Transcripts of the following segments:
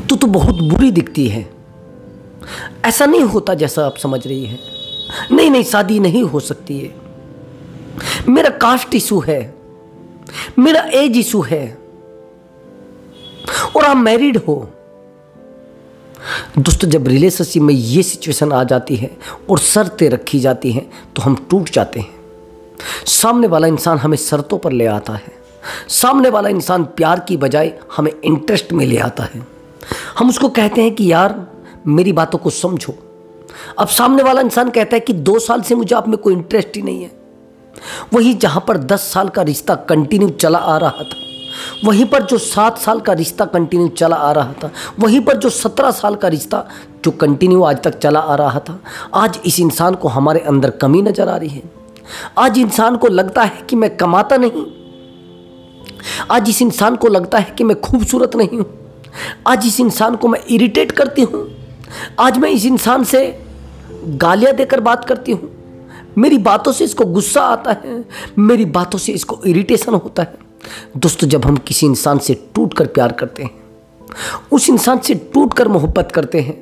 तो बहुत बुरी दिखती है। ऐसा नहीं होता जैसा आप समझ रही है। नहीं नहीं, शादी नहीं हो सकती है। मेरा कास्ट इशू है, मेरा एज इशू है, और आप मैरिड हो। दोस्तों, जब रिलेशनशिप में ये सिचुएशन आ जाती है और शर्तें रखी जाती हैं तो हम टूट जाते हैं। सामने वाला इंसान हमें शर्तों पर ले आता है, सामने वाला इंसान प्यार की बजाय हमें इंटरेस्ट में ले आता है। हम उसको कहते हैं कि यार मेरी बातों को समझो। अब सामने वाला इंसान कहता है कि 2 साल से मुझे आप में कोई इंटरेस्ट ही नहीं है। वही जहां पर 10 साल का रिश्ता कंटिन्यू चला आ रहा था, वहीं पर जो 7 साल का रिश्ता कंटिन्यू चला आ रहा था, वहीं पर जो 17 साल का रिश्ता जो कंटिन्यू आज तक चला आ रहा था, आज इस इंसान को हमारे अंदर कमी नजर आ रही है। आज इंसान को लगता है कि मैं कमाता नहीं, आज इस इंसान को लगता है कि मैं खूबसूरत नहीं हूं, आज इस इंसान को मैं इरिटेट करती हूं, आज मैं इस इंसान से गालियां देकर बात करती हूं, मेरी बातों से इसको गुस्सा आता है, मेरी बातों से इसको इरिटेशन होता है। दोस्तों, जब हम किसी इंसान से टूटकर प्यार करते हैं, उस इंसान से टूटकर मोहब्बत करते हैं,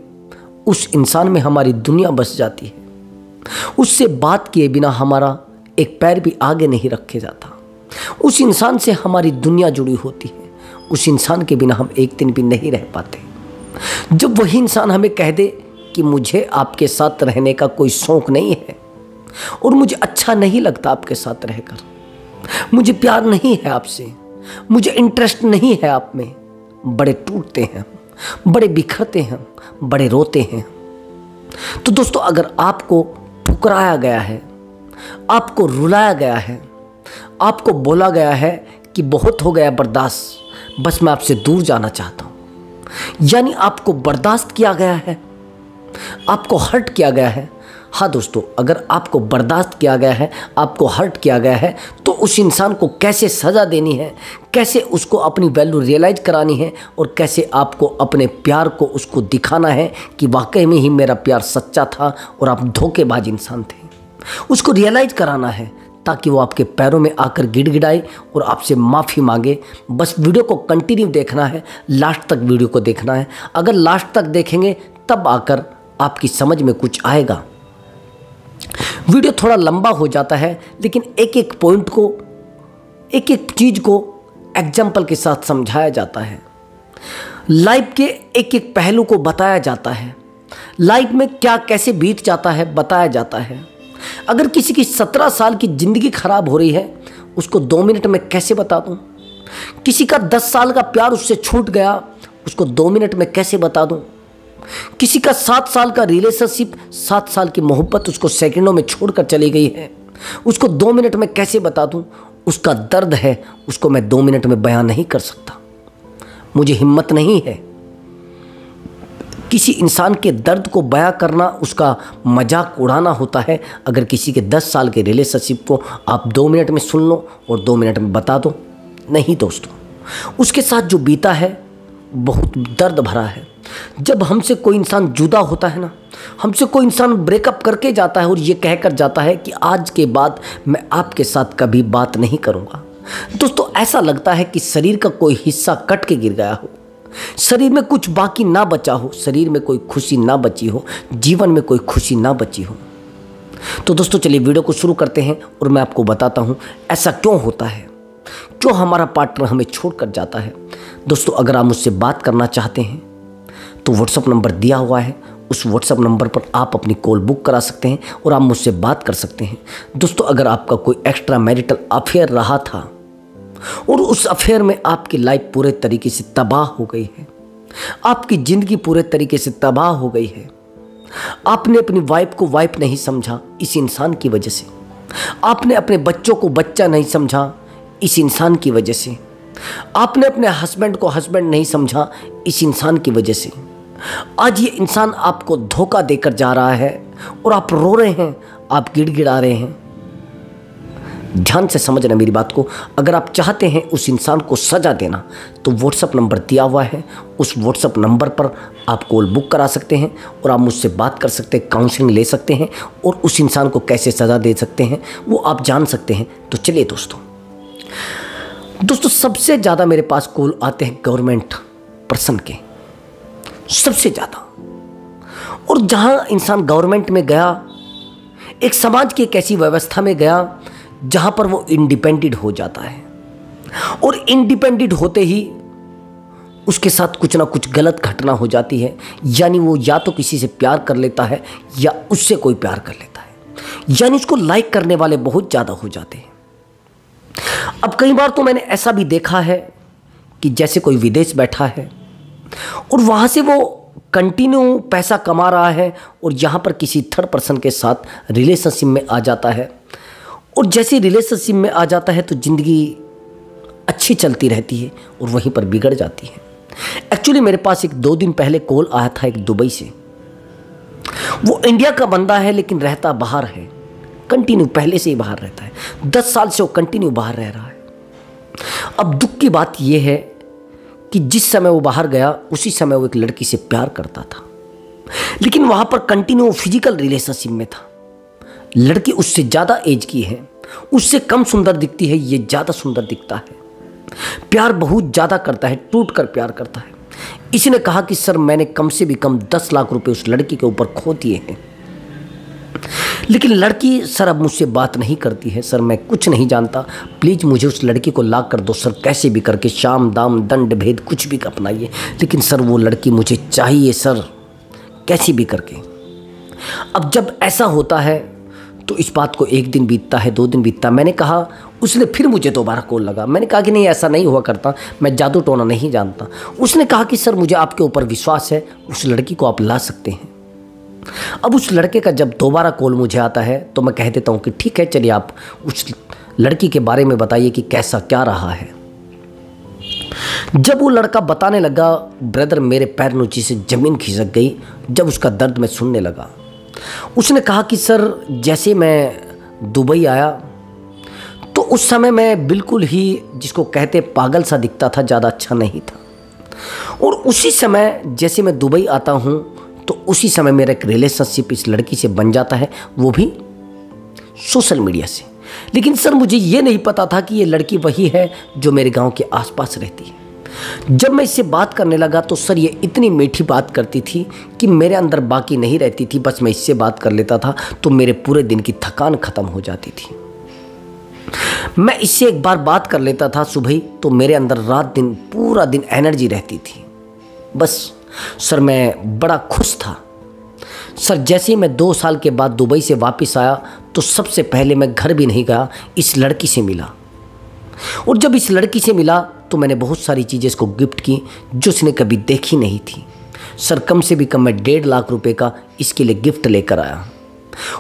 उस इंसान में हमारी दुनिया बस जाती है। उससे बात किए बिना हमारा एक पैर भी आगे नहीं रखे जाता। उस इंसान से हमारी दुनिया जुड़ी होती है, उस इंसान के बिना हम एक दिन भी नहीं रह पाते। जब वही इंसान हमें कह दे कि मुझे आपके साथ रहने का कोई शौक नहीं है और मुझे अच्छा नहीं लगता आपके साथ रहकर, मुझे प्यार नहीं है आपसे, मुझे इंटरेस्ट नहीं है आप में, बड़े टूटते हैं, बड़े बिखरते हैं, बड़े रोते हैं। तो दोस्तों, अगर आपको ठुकराया गया है, आपको रुलाया गया है, आपको बोला गया है कि बहुत हो गया बर्दाश्त, बस मैं आपसे दूर जाना चाहता हूं, यानी आपको बर्दाश्त किया गया है, आपको हर्ट किया गया है। हाँ दोस्तों, अगर आपको बर्दाश्त किया गया है, आपको हर्ट किया गया है, तो उस इंसान को कैसे सज़ा देनी है, कैसे उसको अपनी वैल्यू रियलाइज करानी है, और कैसे आपको अपने प्यार को उसको दिखाना है कि वाकई में ही मेरा प्यार सच्चा था और आप धोखेबाज इंसान थे, उसको रियलाइज कराना है, ताकि वो आपके पैरों में आकर गिड़गिड़ाए और आपसे माफ़ी मांगे। बस वीडियो को कंटिन्यू देखना है, लास्ट तक वीडियो को देखना है। अगर लास्ट तक देखेंगे तब आकर आपकी समझ में कुछ आएगा। वीडियो थोड़ा लंबा हो जाता है, लेकिन एक एक पॉइंट को, एक एक चीज़ को एग्जाम्पल के साथ समझाया जाता है। लाइफ के एक एक पहलू को बताया जाता है, लाइफ में क्या कैसे बीत जाता है बताया जाता है। अगर किसी की 17 साल की ज़िंदगी खराब हो रही है, उसको 2 मिनट में कैसे बता दूं? किसी का 10 साल का प्यार उससे छूट गया, उसको 2 मिनट में कैसे बता दूं? किसी का 7 साल का रिलेशनशिप, 7 साल की मोहब्बत उसको सेकंडों में छोड़कर चली गई है, उसको 2 मिनट में कैसे बता दूं? उसका दर्द है, उसको मैं 2 मिनट में बयां नहीं कर सकता। मुझे हिम्मत नहीं है। किसी इंसान के दर्द को बयां करना उसका मजाक उड़ाना होता है। अगर किसी के 10 साल के रिलेशनशिप को आप 2 मिनट में सुन लो और 2 मिनट में बता दो, नहीं दोस्तों, उसके साथ जो बीता है बहुत दर्द भरा है। जब हमसे कोई इंसान जुदा होता है ना, हमसे कोई इंसान ब्रेकअप करके जाता है और ये कहकर जाता है कि आज के बाद मैं आपके साथ कभी बात नहीं करूँगा, दोस्तों ऐसा लगता है कि शरीर का कोई हिस्सा कट के गिर गया हो, शरीर में कुछ बाकी ना बचा हो, शरीर में कोई खुशी ना बची हो, जीवन में कोई खुशी ना बची हो। तो दोस्तों चलिए वीडियो को शुरू करते हैं और मैं आपको बताता हूँ ऐसा क्यों होता है, क्यों हमारा पार्टनर हमें छोड़कर जाता है। दोस्तों, अगर आप मुझसे बात करना चाहते हैं तो व्हाट्सअप नंबर दिया हुआ है, उस व्हाट्सअप नंबर पर आप अपनी कॉल बुक करा सकते हैं और आप मुझसे बात कर सकते हैं। दोस्तों, अगर आपका कोई एक्स्ट्रा मैरिटल अफेयर रहा था और उस अफेयर में आपकी लाइफ पूरे तरीके से तबाह हो गई है, आपकी ज़िंदगी पूरे तरीके से तबाह हो गई है, आपने अपनी वाइफ को वाइफ नहीं समझा इस इंसान की वजह से, आपने अपने बच्चों को बच्चा नहीं समझा इस इंसान की वजह से, आपने अपने हस्बैंड को हस्बैंड नहीं समझा इस इंसान की वजह से, आज ये इंसान आपको धोखा देकर जा रहा है और आप रो रहे हैं, आप गिड़गिड़ा रहे हैं। ध्यान से समझना मेरी बात को। अगर आप चाहते हैं उस इंसान को सज़ा देना तो व्हाट्सअप नंबर दिया हुआ है, उस व्हाट्सअप नंबर पर आप कॉल बुक करा सकते हैं और आप मुझसे बात कर सकते हैं, काउंसलिंग ले सकते हैं और उस इंसान को कैसे सज़ा दे सकते हैं वो आप जान सकते हैं। तो चलिए दोस्तों, सबसे ज़्यादा मेरे पास कॉल आते हैं गवर्नमेंट पर्सन के, सबसे ज़्यादा। और जहां इंसान गवर्नमेंट में गया, एक समाज की एक ऐसी व्यवस्था में गया जहां पर वो इंडिपेंडेंट हो जाता है, और इंडिपेंडेंट होते ही उसके साथ कुछ ना कुछ गलत घटना हो जाती है। यानी वो या तो किसी से प्यार कर लेता है या उससे कोई प्यार कर लेता है, यानी उसको लाइक करने वाले बहुत ज़्यादा हो जाते हैं। अब कई बार तो मैंने ऐसा भी देखा है कि जैसे कोई विदेश बैठा है और वहाँ से वो कंटिन्यू पैसा कमा रहा है और यहाँ पर किसी थर्ड पर्सन के साथ रिलेशनशिप में आ जाता है, और जैसे रिलेशनशिप में आ जाता है तो ज़िंदगी अच्छी चलती रहती है और वहीं पर बिगड़ जाती है। एक्चुअली मेरे पास एक 2 दिन पहले कॉल आया था एक दुबई से। वो इंडिया का बंदा है लेकिन रहता बाहर है, कंटिन्यू पहले से ही बाहर रहता है, 10 साल से वो कंटिन्यू बाहर रह रहा है। अब दुख की बात यह है कि जिस समय वो बाहर गया उसी समय वो एक लड़की से प्यार करता था, लेकिन वहां पर कंटिन्यू फिजिकल रिलेशनशिप में था। लड़की उससे ज़्यादा एज की है, उससे कम सुंदर दिखती है, ये ज़्यादा सुंदर दिखता है। प्यार बहुत ज़्यादा करता है, टूट कर प्यार करता है। इसने कहा कि सर मैंने कम से भी कम 10 लाख रुपए उस लड़की के ऊपर खो दिए हैं, लेकिन लड़की सर अब मुझसे बात नहीं करती है। सर मैं कुछ नहीं जानता, प्लीज़ मुझे उस लड़की को ला कर दो सर, कैसे भी करके, शाम दाम दंड भेद कुछ भी अपनाइए, लेकिन सर वो लड़की मुझे चाहिए सर, कैसे भी करके। अब जब ऐसा होता है तो इस बात को 1 दिन बीतता है, 2 दिन बीतता है। मैंने कहा, उसने फिर मुझे दोबारा कॉल लगा। मैंने कहा कि नहीं ऐसा नहीं हुआ करता, मैं जादू टोना नहीं जानता। उसने कहा कि सर मुझे आपके ऊपर विश्वास है, उस लड़की को आप ला सकते हैं। अब उस लड़के का जब दोबारा कॉल मुझे आता है तो मैं कह देता हूँ कि ठीक है चलिए आप उस लड़की के बारे में बताइए कि कैसा क्या रहा है। जब वो लड़का बताने लगा, ब्रदर मेरे पैर नीचे से ज़मीन खिसक गई जब उसका दर्द मैं सुनने लगा। उसने कहा कि सर जैसे मैं दुबई आया तो उस समय मैं बिल्कुल ही जिसको कहते पागल सा दिखता था, ज़्यादा अच्छा नहीं था। और उसी समय जैसे मैं दुबई आता हूँ तो उसी समय मेरा एक रिलेशनशिप इस लड़की से बन जाता है, वो भी सोशल मीडिया से। लेकिन सर मुझे ये नहीं पता था कि ये लड़की वही है जो मेरे गांव के आसपास रहती है। जब मैं इससे बात करने लगा तो सर ये इतनी मीठी बात करती थी कि मेरे अंदर बाकी नहीं रहती थी। बस मैं इससे बात कर लेता था तो मेरे पूरे दिन की थकान ख़त्म हो जाती थी। मैं इससे एक बार बात कर लेता था सुबह तो मेरे अंदर रात दिन पूरा दिन एनर्जी रहती थी। बस सर मैं बड़ा खुश था। सर जैसे ही मैं 2 साल के बाद दुबई से वापस आया तो सबसे पहले मैं घर भी नहीं गया, इस लड़की से मिला। और जब इस लड़की से मिला तो मैंने बहुत सारी चीज़ें इसको गिफ्ट की जो उसने कभी देखी नहीं थी। सर कम से भी कम मैं 1.5 लाख रुपए का इसके लिए गिफ्ट लेकर आया।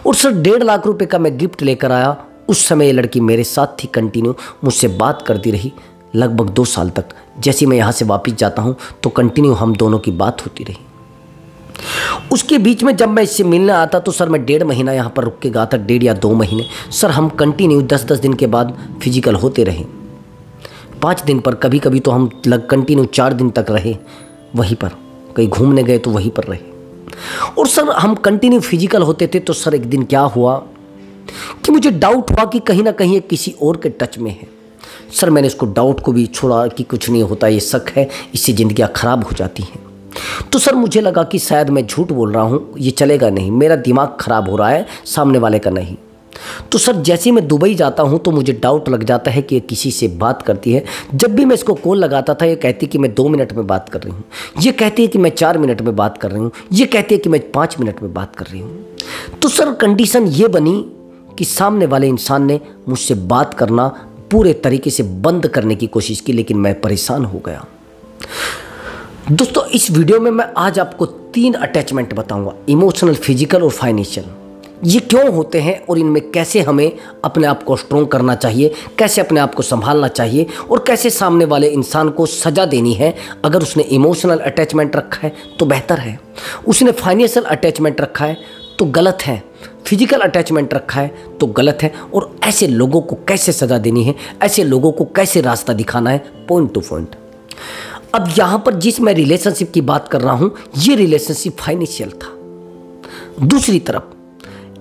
और सर 1.5 लाख रुपए का मैं गिफ्ट लेकर आया। उस समय ये लड़की मेरे साथ थी, कंटिन्यू मुझसे बात करती रही लगभग 2 साल तक। जैसे मैं यहाँ से वापस जाता हूँ तो कंटिन्यू हम दोनों की बात होती रही। उसके बीच में जब मैं इससे मिलने आता तो सर मैं 1.5 महीना यहाँ पर रुक के गया था, 1.5 या 2 महीने। सर हम कंटिन्यू 10-10 दिन के बाद फिजिकल होते रहे, 5 दिन पर, कभी कभी तो हम कंटिन्यू 4 दिन तक रहे वहीं पर, कहीं घूमने गए तो वहीं पर रहे। और सर हम कंटिन्यू फिजिकल होते थे। तो सर एक दिन क्या हुआ कि मुझे डाउट हुआ कि कहीं ना कहीं ये किसी और के टच में है। सर मैंने इसको डाउट को भी छोड़ा कि कुछ नहीं होता, ये शक है, इससे ज़िंदगियाँ ख़राब हो जाती हैं। तो सर मुझे लगा कि शायद मैं झूठ बोल रहा हूँ, ये चलेगा नहीं, मेरा दिमाग ख़राब हो रहा है, सामने वाले का नहीं। तो सर जैसे ही मैं दुबई जाता हूँ तो मुझे डाउट लग जाता है कि ये किसी से बात करती है। जब भी मैं इसको कॉल लगाता था ये कहती कि मैं 2 मिनट में बात कर रही हूँ, ये कहती है कि मैं 4 मिनट में बात कर रही हूँ, ये कहती है कि मैं 5 मिनट में बात कर रही हूँ। तो सर कंडीशन ये बनी कि सामने वाले इंसान ने मुझसे बात करना पूरे तरीके से बंद करने की कोशिश की, लेकिन मैं परेशान हो गया। दोस्तों इस वीडियो में मैं आज आपको 3 अटैचमेंट बताऊंगा, इमोशनल, फिजिकल और फाइनेंशियल। ये क्यों होते हैं और इनमें कैसे हमें अपने आप को स्ट्रॉन्ग करना चाहिए, कैसे अपने आप को संभालना चाहिए और कैसे सामने वाले इंसान को सज़ा देनी है। अगर उसने इमोशनल अटैचमेंट रखा है तो बेहतर है, उसने फाइनेंशियल अटैचमेंट रखा है तो गलत है, फिजिकल अटैचमेंट रखा है तो गलत है। और ऐसे लोगों को कैसे सज़ा देनी है, ऐसे लोगों को कैसे रास्ता दिखाना है, पॉइंट टू पॉइंट। अब यहाँ पर जिस मैं रिलेशनशिप की बात कर रहा हूँ ये रिलेशनशिप फाइनेंशियल था। दूसरी तरफ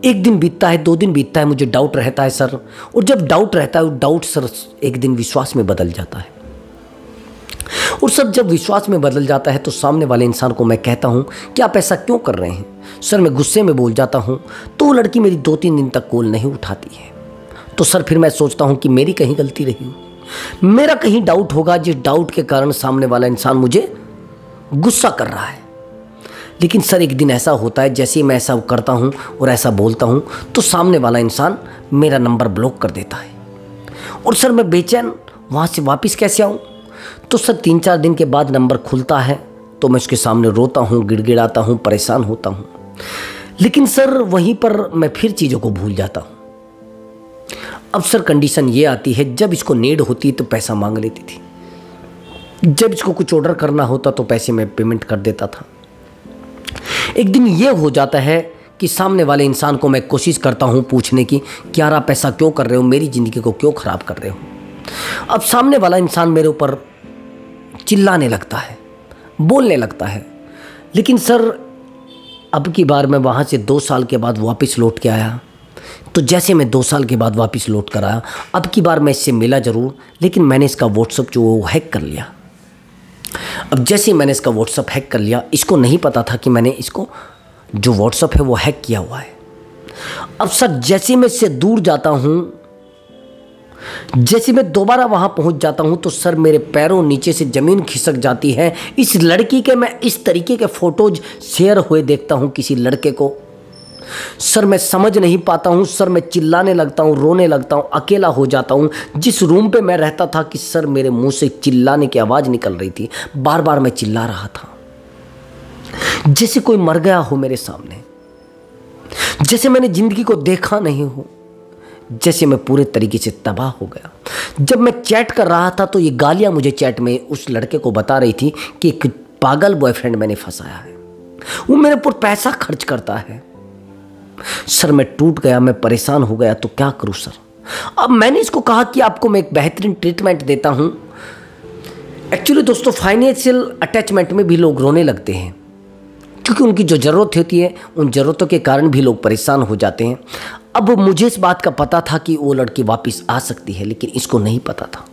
1 दिन बीतता है, 2 दिन बीतता है, मुझे डाउट रहता है सर। और जब डाउट रहता है वो डाउट सर एक दिन विश्वास में बदल जाता है। और सब जब विश्वास में बदल जाता है तो सामने वाले इंसान को मैं कहता हूँ कि आप ऐसा क्यों कर रहे हैं। सर मैं गुस्से में बोल जाता हूँ तो वो लड़की मेरी 2-3 दिन तक कॉल नहीं उठाती है। तो सर फिर मैं सोचता हूँ कि मेरी कहीं गलती रही हो, मेरा कहीं डाउट होगा, जिस डाउट के कारण सामने वाला इंसान मुझे गुस्सा कर रहा है। लेकिन सर एक दिन ऐसा होता है, जैसे ही मैं ऐसा करता हूँ और ऐसा बोलता हूँ तो सामने वाला इंसान मेरा नंबर ब्लॉक कर देता है। और सर मैं बेचैन वहाँ से वापस कैसे आऊँ। तो सर 3-4 दिन के बाद नंबर खुलता है तो मैं उसके सामने रोता हूँ, गिड़गिड़ाता हूँ, परेशान होता हूँ। लेकिन सर वहीं पर मैं फिर चीज़ों को भूल जाता हूँ। अब सर कंडीशन ये आती है, जब इसको नीड होती तो पैसा मांग लेती थी, जब इसको कुछ ऑर्डर करना होता तो पैसे में पेमेंट कर देता था। एक दिन ये हो जाता है कि सामने वाले इंसान को मैं कोशिश करता हूँ पूछने की कि यार आप ऐसा क्यों कर रहे हो, मेरी ज़िंदगी को क्यों ख़राब कर रहे हो। अब सामने वाला इंसान मेरे ऊपर चिल्लाने लगता है, बोलने लगता है। लेकिन सर अब की बार मैं वहाँ से 2 साल के बाद वापस लौट के आया, तो जैसे मैं 2 साल के बाद वापस लौट कर आया, अब की बार मैं इससे मिला ज़रूर, लेकिन मैंने इसका व्हाट्सअप जो वो हैक कर लिया। अब जैसे ही मैंने इसका व्हाट्सअप हैक कर लिया, इसको नहीं पता था कि मैंने इसको जो व्हाट्सअप है वो हैक किया हुआ है। अब सर जैसे मैं इससे दूर जाता हूँ, जैसे मैं दोबारा वहाँ पहुँच जाता हूँ तो सर मेरे पैरों नीचे से ज़मीन खिसक जाती है। इस लड़की के मैं इस तरीके के फ़ोटोज़ शेयर हुए देखता हूँ किसी लड़के को। सर मैं समझ नहीं पाता हूँ, सर मैं चिल्लाने लगता हूँ, रोने लगता हूँ, अकेला हो जाता हूँ। जिस रूम पे मैं रहता था कि सर मेरे मुंह से चिल्लाने की आवाज़ निकल रही थी, बार बार मैं चिल्ला रहा था, जैसे कोई मर गया हो मेरे सामने, जैसे मैंने ज़िंदगी को देखा नहीं हो, जैसे मैं पूरे तरीके से तबाह हो गया। जब मैं चैट कर रहा था तो ये गालियाँ मुझे चैट में उस लड़के को बता रही थी कि एक पागल बॉयफ्रेंड मैंने फंसाया है, वो मेरे ऊपर पैसा खर्च करता है। सर मैं टूट गया, मैं परेशान हो गया, तो क्या करूं सर। अब मैंने इसको कहा कि आपको मैं एक बेहतरीन ट्रीटमेंट देता हूं। एक्चुअली दोस्तों फाइनेंशियल अटैचमेंट में भी लोग रोने लगते हैं, क्योंकि उनकी जो ज़रूरत होती है उन ज़रूरतों के कारण भी लोग परेशान हो जाते हैं। अब मुझे इस बात का पता था कि वो लड़की वापस आ सकती है, लेकिन इसको नहीं पता था,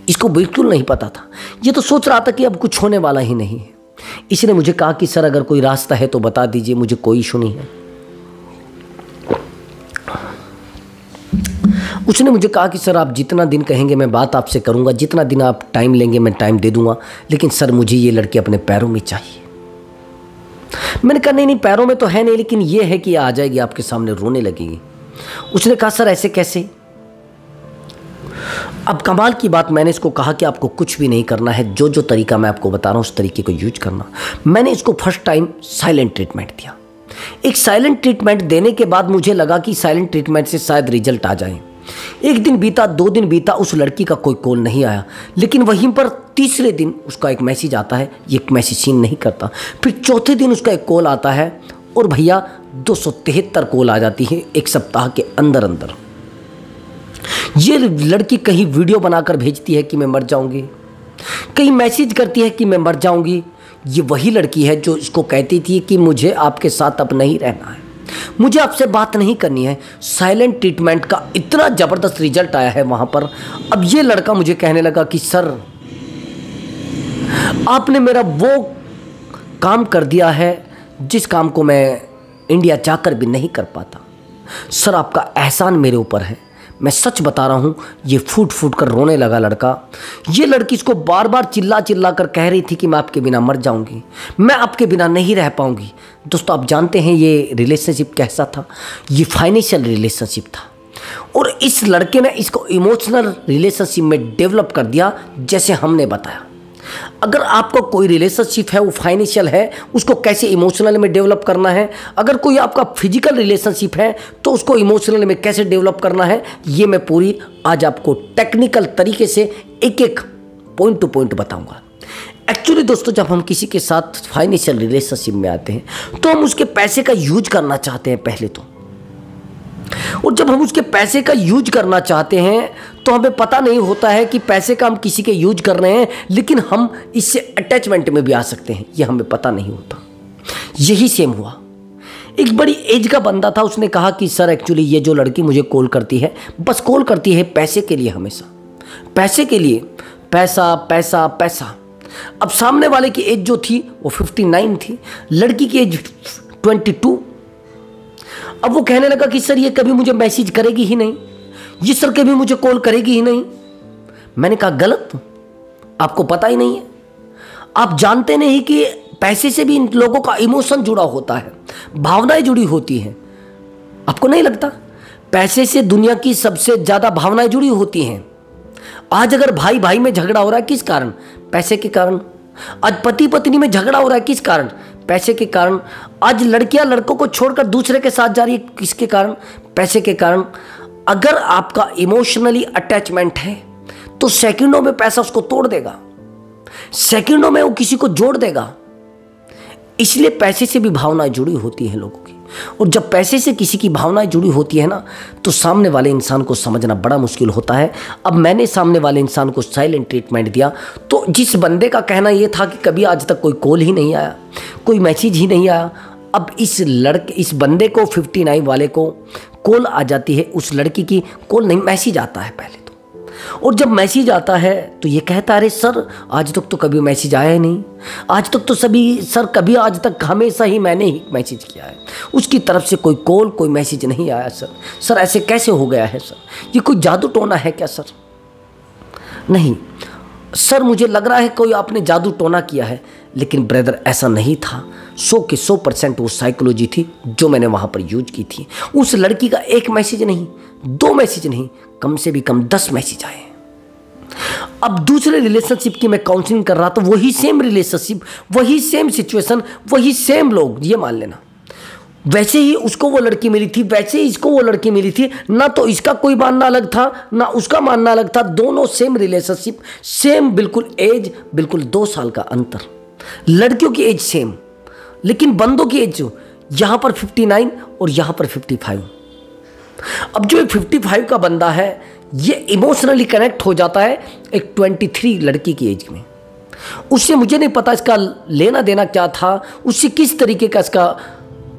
इसको बिल्कुल नहीं पता था। ये तो सोच रहा था कि अब कुछ होने वाला ही नहीं है। इसने मुझे कहा कि सर अगर कोई रास्ता है तो बता दीजिए, मुझे कोई इशू नहीं है। उसने मुझे कहा कि सर आप जितना दिन कहेंगे मैं बात आपसे करूंगा, जितना दिन आप टाइम लेंगे मैं टाइम दे दूंगा, लेकिन सर मुझे ये लड़की अपने पैरों में चाहिए। मैंने कहा नहीं पैरों में तो है नहीं, लेकिन ये है कि आ जाएगी आपके सामने रोने लगेगी। उसने कहा सर ऐसे कैसे। अब कमाल की बात, मैंने इसको कहा कि आपको कुछ भी नहीं करना है, जो जो तरीका मैं आपको बता रहा हूँ उस तरीके को यूज करना। मैंने इसको फर्स्ट टाइम साइलेंट ट्रीटमेंट दिया। एक साइलेंट ट्रीटमेंट देने के बाद मुझे लगा कि साइलेंट ट्रीटमेंट से शायद रिजल्ट आ जाए। 1 दिन बीता, 2 दिन बीता, उस लड़की का कोई कॉल नहीं आया। लेकिन वहीं पर तीसरे दिन उसका एक मैसेज आता है, ये मैसेज सीन नहीं करता। फिर चौथे दिन उसका एक कॉल आता है और भैया 273 कॉल आ जाती है 1 सप्ताह के अंदर अंदर। ये लड़की कहीं वीडियो बनाकर भेजती है कि मैं मर जाऊंगी, कहीं मैसेज करती है कि मैं मर जाऊंगी। ये वही लड़की है जो इसको कहती थी कि मुझे आपके साथ अब नहीं रहना है, मुझे आपसे बात नहीं करनी है। साइलेंट ट्रीटमेंट का इतना ज़बरदस्त रिजल्ट आया है वहाँ पर। अब ये लड़का मुझे कहने लगा कि सर आपने मेरा वो काम कर दिया है जिस काम को मैं इंडिया जाकर भी नहीं कर पाता। सर आपका एहसान मेरे ऊपर है, मैं सच बता रहा हूँ। ये फूट फूट कर रोने लगा लड़का। ये लड़की इसको बार बार चिल्ला चिल्ला कर कह रही थी कि मैं आपके बिना मर जाऊँगी, मैं आपके बिना नहीं रह पाऊँगी। दोस्तों आप जानते हैं ये रिलेशनशिप कैसा था, ये फाइनेंशियल रिलेशनशिप था। और इस लड़के ने इसको इमोशनल रिलेशनशिप में डेवलप कर दिया, जैसे हमने बताया। अगर आपका कोई रिलेशनशिप है वो फाइनेंशियल है, उसको कैसे इमोशनल में डेवलप करना है। अगर कोई आपका फिजिकल रिलेशनशिप है तो उसको इमोशनल में कैसे डेवलप करना है, ये मैं पूरी आज आपको टेक्निकल तरीके से एक एक पॉइंट टू पॉइंट बताऊंगा। एक्चुअली दोस्तों जब हम किसी के साथ फाइनेंशियल रिलेशनशिप में आते हैं तो हम उसके पैसे का यूज करना चाहते हैं पहले तो। और जब हम उसके पैसे का यूज करना चाहते हैं तो हमें पता नहीं होता है कि पैसे का हम किसी के यूज कर रहे हैं, लेकिन हम इससे अटैचमेंट में भी आ सकते हैं, ये हमें पता नहीं होता। यही सेम हुआ। एक बड़ी एज का बंदा था, उसने कहा कि सर एक्चुअली ये जो लड़की मुझे कॉल करती है, बस कॉल करती है पैसे के लिए, हमेशा पैसे के लिए, पैसा पैसा पैसा। अब सामने वाले की एज जो थी वो 59 थी, लड़की की एज 22। अब वो कहने लगा कि सर ये कभी मुझे मैसेज करेगी ही नहीं, ये सर कभी मुझे कॉल करेगी ही नहीं। मैंने कहा गलत, आपको पता ही नहीं है, आप जानते नहीं कि पैसे से भी इन लोगों का इमोशन जुड़ा होता है, भावनाएं जुड़ी होती हैं। आपको नहीं लगता पैसे से दुनिया की सबसे ज्यादा भावनाएं जुड़ी होती हैं? आज अगर भाई भाई में झगड़ा हो रहा है, किस कारण? पैसे के कारण। आज पति पत्नी में झगड़ा हो रहा है, किस कारण? पैसे के कारण। आज लड़कियां लड़कों को छोड़कर दूसरे के साथ जा रही है, किसके कारण? पैसे के कारण। अगर आपका इमोशनली अटैचमेंट है तो सेकंडों में पैसा उसको तोड़ देगा, सेकंडों में वो किसी को जोड़ देगा। इसलिए पैसे से भी भावनाएं जुड़ी होती है लोगों की, और जब पैसे से किसी की भावनाएं जुड़ी होती है ना, तो सामने वाले इंसान को समझना बड़ा मुश्किल होता है। अब मैंने सामने वाले इंसान को साइलेंट ट्रीटमेंट दिया, तो जिस बंदे का कहना यह था कि कभी आज तक कोई कॉल ही नहीं आया, कोई मैसेज ही नहीं आया, अब इस बंदे को 59 वाले को कॉल आ जाती है, उस लड़की की कॉल नहीं मैसेज आता है पहले तो। और जब मैसेज आता है तो ये कहता है अरे सर आज तक तो कभी मैसेज आया ही नहीं, आज तक तो सर कभी आज तक हमेशा ही मैंने ही मैसेज किया है, उसकी तरफ से कोई कॉल कोई मैसेज नहीं आया। सर ऐसे कैसे हो गया है सर, ये कोई जादू टोना है क्या सर? नहीं सर, मुझे लग रहा है कोई आपने जादू टोना किया है, लेकिन ब्रदर ऐसा नहीं था। 100 के 100% वो साइकोलॉजी थी जो मैंने वहाँ पर यूज की थी। उस लड़की का एक मैसेज नहीं, 2 मैसेज नहीं, कम से भी कम 10 मैसेज आए। अब दूसरे रिलेशनशिप की मैं काउंसलिंग कर रहा था, वही सेम रिलेशनशिप, वही सेम सिचुएशन, वही सेम लोग, ये मान लेना। वैसे ही उसको वो लड़की मिली थी, वैसे ही इसको वो लड़की मिली थी, ना तो इसका कोई मानना अलग था ना उसका मानना अलग था, दोनों सेम रिलेशनशिप, सेम बिल्कुल एज, बिल्कुल 2 साल का अंतर। लड़कियों की एज सेम, लेकिन बंदों की एज यहां पर 59 और यहां पर 55। अब जो 55 का बंदा है ये इमोशनली कनेक्ट हो जाता है एक 23 लड़की की एज में। उससे मुझे नहीं पता इसका लेना देना क्या था, उससे किस तरीके का इसका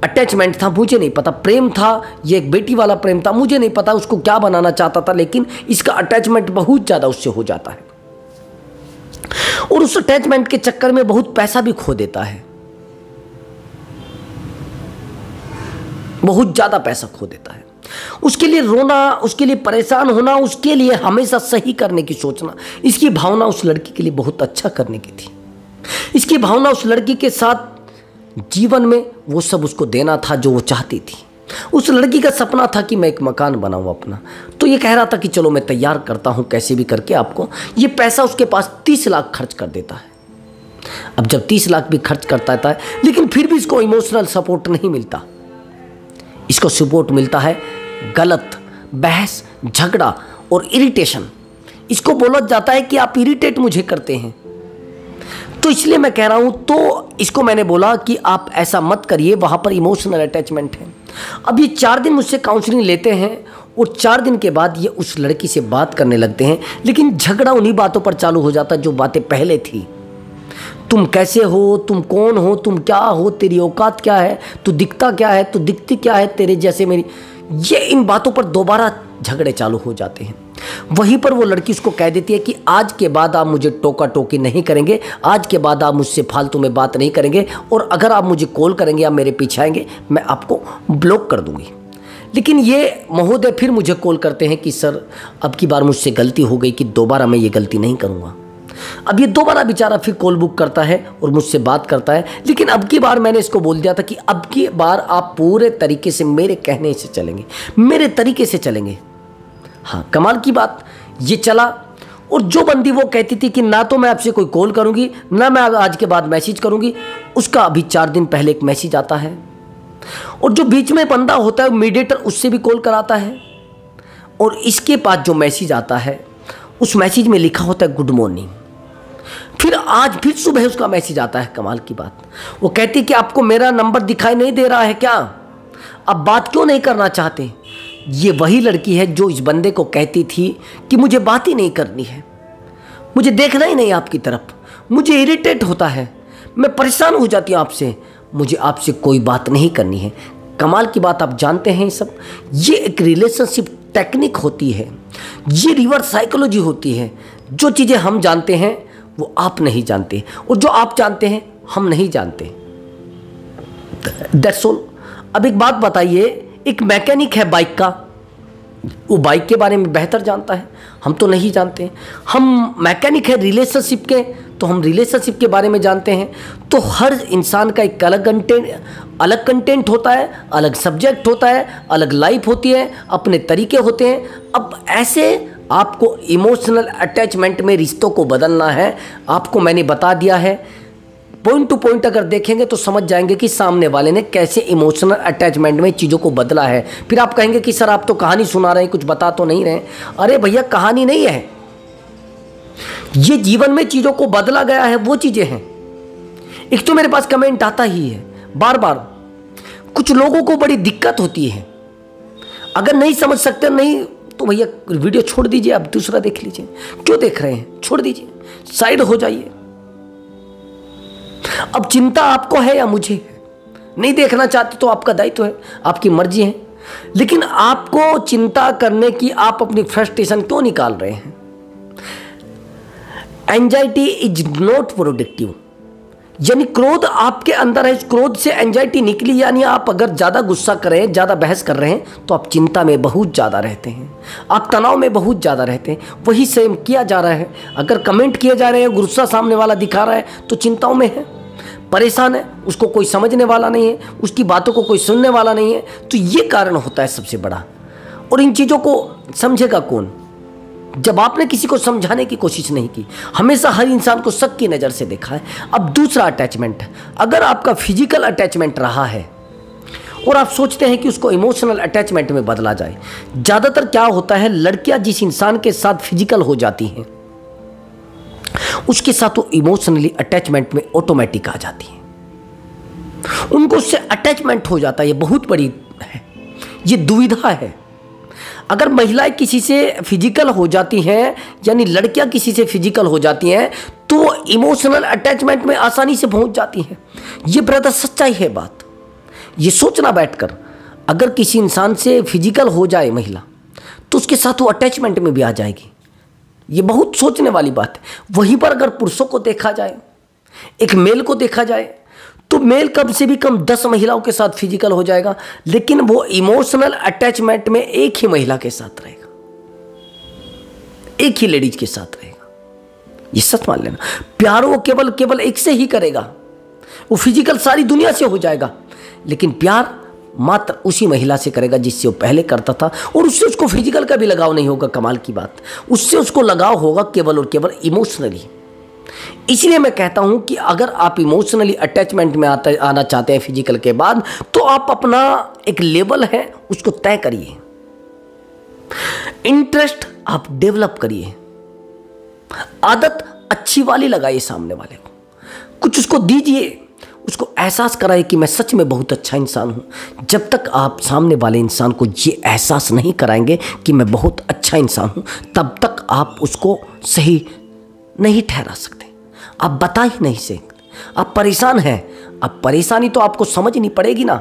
अटैचमेंट था मुझे नहीं पता, प्रेम था, ये एक बेटी वाला प्रेम था, मुझे नहीं पता उसको क्या बनाना चाहता था, लेकिन इसका अटैचमेंट बहुत ज़्यादा उससे हो जाता है और उस अटैचमेंट के चक्कर में बहुत पैसा भी खो देता है, बहुत ज़्यादा पैसा खो देता है। उसके लिए रोना, उसके लिए परेशान होना, उसके लिए हमेशा सही करने की सोचना, इसकी भावना उस लड़की के लिए बहुत अच्छा करने की थी। इसकी भावना उस लड़की के साथ जीवन में वो सब उसको देना था जो वो चाहती थी। उस लड़की का सपना था कि मैं एक मकान बनाऊं अपना, तो ये कह रहा था कि चलो मैं तैयार करता हूं कैसे भी करके आपको। ये पैसा उसके पास 30 लाख खर्च कर देता है। अब जब 30 लाख भी खर्च करता है लेकिन फिर भी इसको इमोशनल सपोर्ट नहीं मिलता, इसको सपोर्ट मिलता है गलत, बहस, झगड़ा और इरिटेशन। इसको बोला जाता है कि आप इरिटेट मुझे करते हैं, तो इसलिए मैं कह रहा हूं, तो इसको मैंने बोला कि आप ऐसा मत करिए, वहां पर इमोशनल अटैचमेंट है। अब ये 4 दिन मुझसे काउंसलिंग लेते हैं और 4 दिन के बाद ये उस लड़की से बात करने लगते हैं, लेकिन झगड़ा उन्हीं बातों पर चालू हो जाता जो बातें पहले थी। तुम कैसे हो, तुम कौन हो, तुम क्या हो, तेरी औकात क्या है, तू दिखता क्या है, तू दिखती क्या है, तेरे जैसे मेरी, ये इन बातों पर दोबारा झगड़े चालू हो जाते हैं। वहीं पर वो लड़की उसको कह देती है कि आज के बाद आप मुझे टोका टोकी नहीं करेंगे, आज के बाद आप मुझसे फालतू में बात नहीं करेंगे, और अगर आप मुझे कॉल करेंगे या मेरे पीछे आएंगे मैं आपको ब्लॉक कर दूंगी। लेकिन ये महोदय फिर मुझे कॉल करते हैं कि सर अब की बार मुझसे गलती हो गई कि दोबारा मैं ये गलती नहीं करूँगा। अब ये दोबारा बेचारा फिर कॉल बुक करता है और मुझसे बात करता है, लेकिन अब की बार मैंने इसको बोल दिया था कि अब की बार आप पूरे तरीके से मेरे कहने से चलेंगे, मेरे तरीके से चलेंगे। हाँ, कमाल की बात ये चला। और जो बंदी वो कहती थी कि ना तो मैं आपसे कोई कॉल करूंगी ना मैं आज के बाद मैसेज करूंगी, उसका अभी 4 दिन पहले एक मैसेज आता है, और जो बीच में बंदा होता है मीडिएटर, उससे भी कॉल कराता है, और इसके पास जो मैसेज आता है उस मैसेज में लिखा होता है गुड मॉर्निंग। फिर आज फिर सुबह उसका मैसेज आता है। कमाल की बात, वो कहती कि आपको मेरा नंबर दिखाई नहीं दे रहा है क्या, अब बात क्यों नहीं करना चाहते। ये वही लड़की है जो इस बंदे को कहती थी कि मुझे बात ही नहीं करनी है, मुझे देखना ही नहीं आपकी तरफ, मुझे इरिटेट होता है, मैं परेशान हो जाती हूँ आपसे, मुझे आपसे कोई बात नहीं करनी है। कमाल की बात, आप जानते हैं सब, ये एक रिलेशनशिप टेक्निक होती है, ये रिवर्स साइकोलॉजी होती है। जो चीज़ें हम जानते हैं वो आप नहीं जानते, और जो आप जानते हैं हम नहीं जानते। That's all. अब एक बात बताइए, एक मैकेनिक है बाइक का, वो बाइक के बारे में बेहतर जानता है, हम तो नहीं जानते। हम मैकेनिक है रिलेशनशिप के, तो हम रिलेशनशिप के बारे में जानते हैं। तो हर इंसान का एक अलग कंटेंट होता है, अलग सब्जेक्ट होता है, अलग लाइफ होती है, अपने तरीके होते हैं। अब ऐसे आपको इमोशनल अटैचमेंट में रिश्तों को बदलना है। आपको मैंने बता दिया है, पॉइंट टू पॉइंट अगर देखेंगे तो समझ जाएंगे कि सामने वाले ने कैसे इमोशनल अटैचमेंट में चीज़ों को बदला है। फिर आप कहेंगे कि सर आप तो कहानी सुना रहे हैं, कुछ बता तो नहीं रहे। अरे भैया, कहानी नहीं है, ये जीवन में चीज़ों को बदला गया है, वो चीज़ें हैं। एक तो मेरे पास कमेंट आता ही है बार बार, कुछ लोगों को बड़ी दिक्कत होती है, अगर नहीं समझ सकते नहीं तो भैया वीडियो छोड़ दीजिए, आप दूसरा देख लीजिए। क्यों देख रहे हैं, छोड़ दीजिए, साइड हो जाइए। अब चिंता आपको है या मुझे है, नहीं देखना चाहते तो आपका दायित्व है, आपकी मर्जी है। लेकिन आपको चिंता करने की, आप अपनी फ्रस्ट्रेशन क्यों निकाल रहे हैं? एंजाइटी इज नॉट प्रोडक्टिव, यानी क्रोध आपके अंदर है, क्रोध से एंजाइटी निकली, यानी आप अगर ज़्यादा गुस्सा कर रहे हैं, ज़्यादा बहस कर रहे हैं, तो आप चिंता में बहुत ज़्यादा रहते हैं, आप तनाव में बहुत ज़्यादा रहते हैं। वही सेम किया जा रहा है। अगर कमेंट किए जा रहे हैं, गुस्सा सामने वाला दिखा रहा है, तो चिंताओं में है, परेशान है, उसको कोई समझने वाला नहीं है, उसकी बातों को कोई सुनने वाला नहीं है। तो ये कारण होता है सबसे बड़ा। और इन चीज़ों को समझेगा कौन, जब आपने किसी को समझाने की कोशिश नहीं की, हमेशा हर इंसान को शक की नज़र से देखा है। अब दूसरा अटैचमेंट, अगर आपका फिजिकल अटैचमेंट रहा है और आप सोचते हैं कि उसको इमोशनल अटैचमेंट में बदला जाए, ज़्यादातर क्या होता है, लड़कियां जिस इंसान के साथ फिजिकल हो जाती हैं उसके साथ वो इमोशनली अटैचमेंट में ऑटोमेटिक आ जाती हैं, उनको उससे अटैचमेंट हो जाता है। ये बहुत बड़ी है, ये दुविधा है। अगर महिलाएं किसी से फिजिकल हो जाती हैं, यानी लड़कियां किसी से फिजिकल हो जाती हैं, तो इमोशनल अटैचमेंट में आसानी से पहुंच जाती हैं। ये ब्रदर सच्चाई है बात, ये सोचना बैठकर। अगर किसी इंसान से फिजिकल हो जाए महिला, तो उसके साथ वो अटैचमेंट में भी आ जाएगी। ये बहुत सोचने वाली बात है। वहीं पर अगर पुरुषों को देखा जाए, एक मेल को देखा जाए, तो मेल कम से भी कम 10 महिलाओं के साथ फिजिकल हो जाएगा, लेकिन वो इमोशनल अटैचमेंट में एक ही महिला के साथ रहेगा, एक ही लेडीज के साथ रहेगा। ये सच मान लेना। प्यार वो केवल एक से ही करेगा, वो फिजिकल सारी दुनिया से हो जाएगा, लेकिन प्यार मात्र उसी महिला से करेगा जिससे वो पहले करता था, और उससे उसको फिजिकल का भी लगाव नहीं होगा। कमाल की बात, उससे उसको लगाव होगा केवल और केवल इमोशनली। इसलिए मैं कहता हूं कि अगर आप इमोशनली अटैचमेंट में आना चाहते हैं फिजिकल के बाद, तो आप अपना एक लेवल है उसको तय करिए, इंटरेस्ट आप डेवलप करिए, आदत अच्छी वाली लगाइए, सामने वाले को कुछ उसको दीजिए, उसको एहसास कराइए कि मैं सच में बहुत अच्छा इंसान हूं। जब तक आप सामने वाले इंसान को ये एहसास नहीं कराएंगे कि मैं बहुत अच्छा इंसान हूं, तब तक आप उसको सही नहीं ठहरा सकते, आप बता ही नहीं सकते। आप परेशान हैं, अब परेशानी तो आपको समझनी पड़ेगी ना,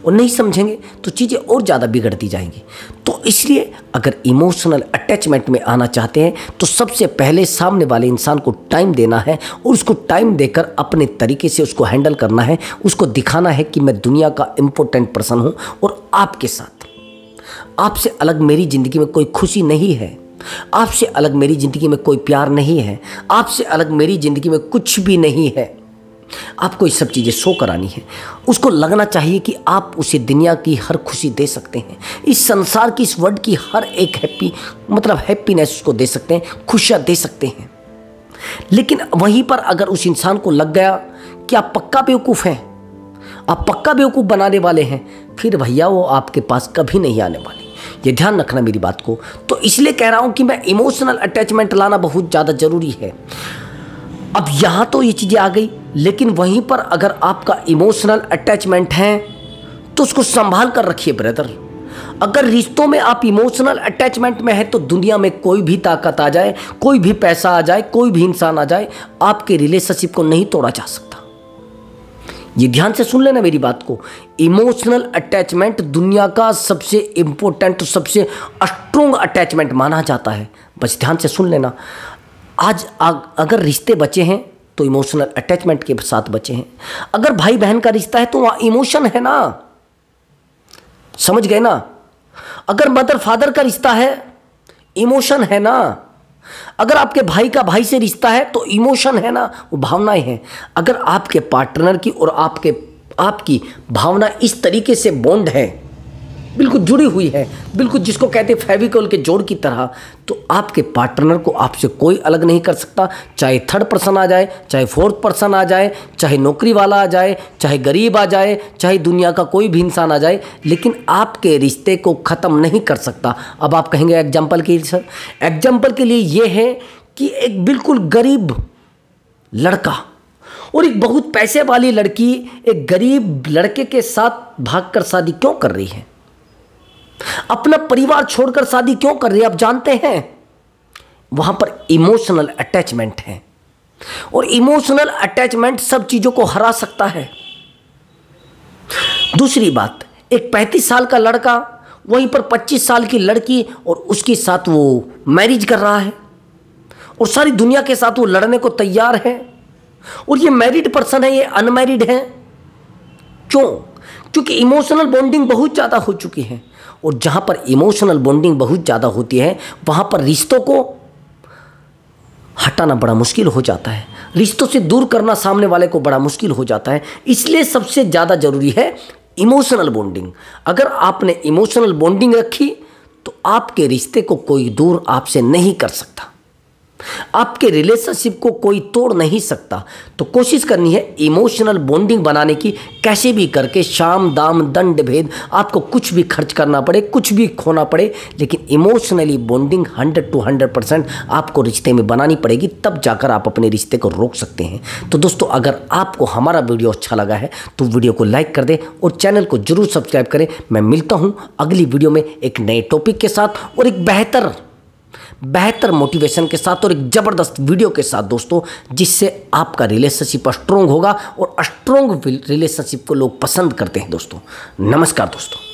और नहीं समझेंगे तो चीज़ें और ज़्यादा बिगड़ती जाएंगी। तो इसलिए अगर इमोशनल अटैचमेंट में आना चाहते हैं, तो सबसे पहले सामने वाले इंसान को टाइम देना है, और उसको टाइम देकर अपने तरीके से उसको हैंडल करना है, उसको दिखाना है कि मैं दुनिया का इम्पोर्टेंट पर्सन हूँ, और आपके साथ, आपसे अलग मेरी ज़िंदगी में कोई खुशी नहीं है, आपसे अलग मेरी ज़िंदगी में कोई प्यार नहीं है, आपसे अलग मेरी ज़िंदगी में कुछ भी नहीं है। आपको ये सब चीज़ें शो करानी है। उसको लगना चाहिए कि आप उसे दुनिया की हर खुशी दे सकते हैं, इस संसार की, इस वर्ल्ड की हर एक हैप्पीनेस उसको दे सकते हैं, खुशियाँ दे सकते हैं। लेकिन वहीं पर अगर उस इंसान को लग गया कि आप पक्का बेवकूफ़ हैं, आप पक्का बेवकूफ़ बनाने वाले हैं, फिर भैया वो आपके पास कभी नहीं आने वाली। ये ध्यान रखना मेरी बात को। तो इसलिए कह रहा हूँ कि मैं इमोशनल अटैचमेंट लाना बहुत ज़्यादा ज़रूरी है। अब यहाँ तो ये चीज़ें आ गई, लेकिन वहीं पर अगर आपका इमोशनल अटैचमेंट है तो उसको संभाल कर रखिए ब्रदर। अगर रिश्तों में आप इमोशनल अटैचमेंट में है, तो दुनिया में कोई भी ताकत आ जाए, कोई भी पैसा आ जाए, कोई भी इंसान आ जाए, आपके रिलेशनशिप को नहीं तोड़ा जा सकता। ये ध्यान से सुन लेना मेरी बात को। इमोशनल अटैचमेंट दुनिया का सबसे इम्पोर्टेंट, सबसे स्ट्रॉन्ग अटैचमेंट माना जाता है। बस ध्यान से सुन लेना। आज अगर रिश्ते बचे हैं तो इमोशनल अटैचमेंट के साथ बचे हैं। अगर भाई बहन का रिश्ता है तो वहाँ इमोशन है ना, समझ गए ना। अगर मदर फादर का रिश्ता है, इमोशन है ना। अगर आपके भाई का भाई से रिश्ता है तो इमोशन है ना, वो भावनाएं हैं। अगर आपके पार्टनर की और आपकी भावना इस तरीके से बॉन्ड है, बिल्कुल जुड़ी हुई है, बिल्कुल जिसको कहते हैं फेविकोल के जोड़ की तरह, तो आपके पार्टनर को आपसे कोई अलग नहीं कर सकता। चाहे थर्ड पर्सन आ जाए, चाहे फोर्थ पर्सन आ जाए, चाहे नौकरी वाला आ जाए, चाहे गरीब आ जाए, चाहे दुनिया का कोई भी इंसान आ जाए, लेकिन आपके रिश्ते को ख़त्म नहीं कर सकता। अब आप कहेंगे एग्जाम्पल के लिए सर, एग्जाम्पल के लिए ये है कि एक बिल्कुल गरीब लड़का और एक बहुत पैसे वाली लड़की एक गरीब लड़के के साथ भागकर शादी क्यों कर रही है, अपना परिवार छोड़कर शादी क्यों कर रही है? आप जानते हैं वहां पर इमोशनल अटैचमेंट है, और इमोशनल अटैचमेंट सब चीजों को हरा सकता है। दूसरी बात, एक 35 साल का लड़का वहीं पर 25 साल की लड़की और उसके साथ वो मैरिज कर रहा है, और सारी दुनिया के साथ वो लड़ने को तैयार है, और ये मैरिड पर्सन है, ये अनमैरिड है। क्यों? क्योंकि इमोशनल बॉन्डिंग बहुत ज़्यादा हो चुकी है, और जहाँ पर इमोशनल बॉन्डिंग बहुत ज़्यादा होती है वहाँ पर रिश्तों को हटाना बड़ा मुश्किल हो जाता है, रिश्तों से दूर करना सामने वाले को बड़ा मुश्किल हो जाता है। इसलिए सबसे ज़्यादा ज़रूरी है इमोशनल बॉन्डिंग। अगर आपने इमोशनल बॉन्डिंग रखी तो आपके रिश्ते को कोई दूर आपसे नहीं कर सकता, आपके रिलेशनशिप को कोई तोड़ नहीं सकता। तो कोशिश करनी है इमोशनल बॉन्डिंग बनाने की, कैसे भी करके, शाम दाम दंड भेद, आपको कुछ भी खर्च करना पड़े, कुछ भी खोना पड़े, लेकिन इमोशनली बॉन्डिंग 100 to 100% आपको रिश्ते में बनानी पड़ेगी, तब जाकर आप अपने रिश्ते को रोक सकते हैं। तो दोस्तों, अगर आपको हमारा वीडियो अच्छा लगा है तो वीडियो को लाइक कर दें और चैनल को जरूर सब्सक्राइब करें। मैं मिलता हूँ अगली वीडियो में एक नए टॉपिक के साथ और एक बेहतर मोटिवेशन के साथ और एक ज़बरदस्त वीडियो के साथ दोस्तों, जिससे आपका रिलेशनशिप स्ट्रोंग होगा, और स्ट्रोंग रिलेशनशिप को लोग पसंद करते हैं दोस्तों। नमस्कार दोस्तों।